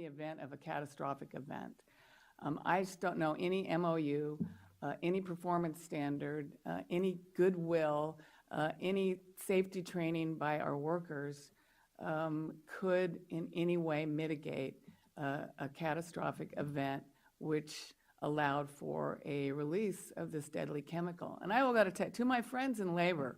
event of a catastrophic event. I just don't know any MOU, any performance standard, any goodwill, any safety training by our workers could in any way mitigate a catastrophic event which allowed for a release of this deadly chemical. And I will go to my friends in labor,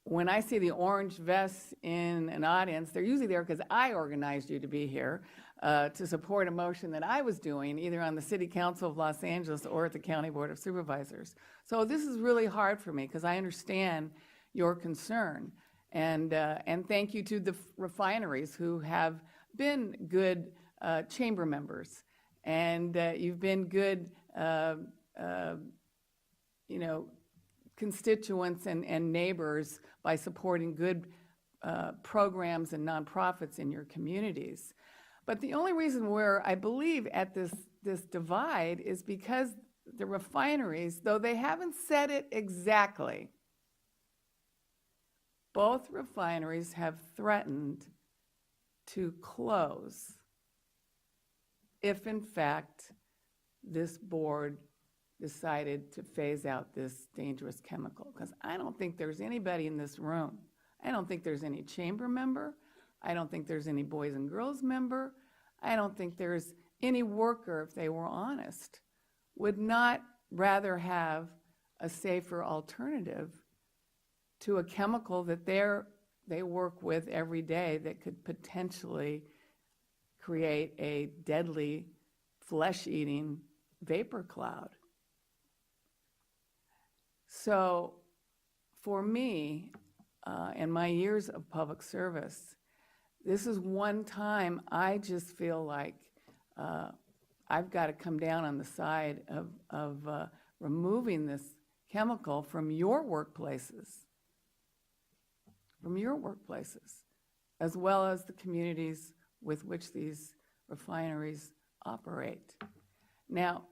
when I see the orange vests in an audience, they're usually there because I organized you to be here to support a motion that I was doing either on the City Council of Los Angeles or at the County Board of Supervisors. So this is really hard for me because I understand your concern. And thank you to the refineries who have been good chamber members. And you've been good, constituents and neighbors by supporting good programs and nonprofits in your communities. But the only reason we're, I believe, at this divide is because the refineries, though they haven't said it exactly, both refineries have threatened to close if, in fact, this board decided to phase out this dangerous chemical. Because I don't think there's anybody in this room, I don't think there's any chamber member, I don't think there's any Boys and Girls member, I don't think there's any worker, if they were honest, would not rather have a safer alternative to a chemical that they work with every day that could potentially create a deadly, flesh-eating vapor cloud. So for me, in my years of public service, this is one time I just feel like I've got to come down on the side of removing this chemical from your workplaces, as well as the communities with which these refineries operate. Now,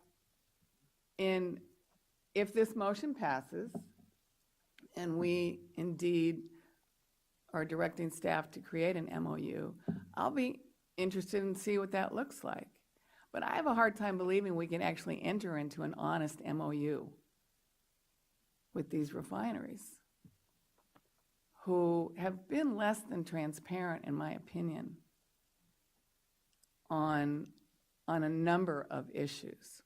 if this motion passes, and we indeed are directing staff to create an MOU, I'll be interested in see what that looks like. But I have a hard time believing we can actually enter into an honest MOU with these refineries, who have been less than transparent, in my opinion, on a number of issues.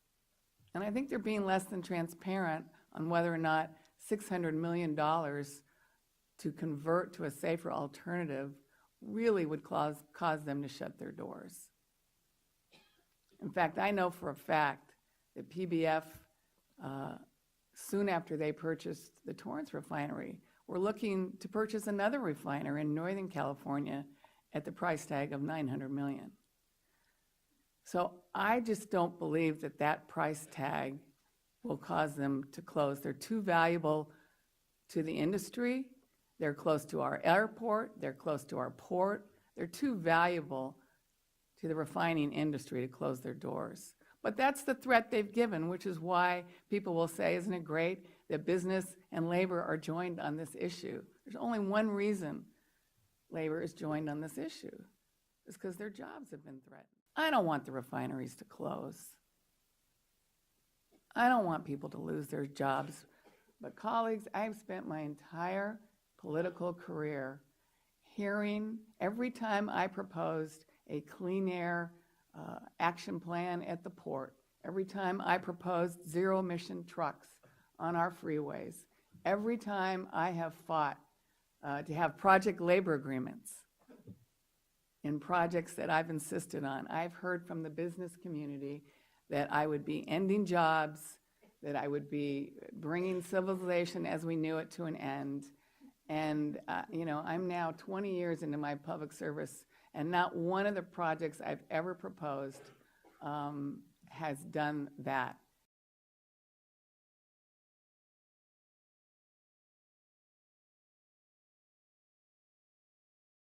And I think they're being less than transparent on whether or not $600 million to convert to a safer alternative really would cause them to shut their doors. In fact, I know for a fact that PBF, soon after they purchased the Torrance refinery, were looking to purchase another refinery in Northern California at the price tag of $900 million. So I just don't believe that that price tag will cause them to close. They're too valuable to the industry. They're close to our airport. They're close to our port. They're too valuable to the refining industry to close their doors. But that's the threat they've given, which is why people will say, isn't it great that business and labor are joined on this issue? There's only one reason labor is joined on this issue. It's because their jobs have been threatened. I don't want the refineries to close. I don't want people to lose their jobs. But colleagues, I've spent my entire political career hearing every time I proposed a clean air action plan at the port, every time I proposed zero-emission trucks on our freeways, every time I have fought to have project labor agreements in projects that I've insisted on, I've heard from the business community that I would be ending jobs, that I would be bringing civilization as we knew it to an end. And I'm now 20 years into my public service, and not one of the projects I've ever proposed has done that.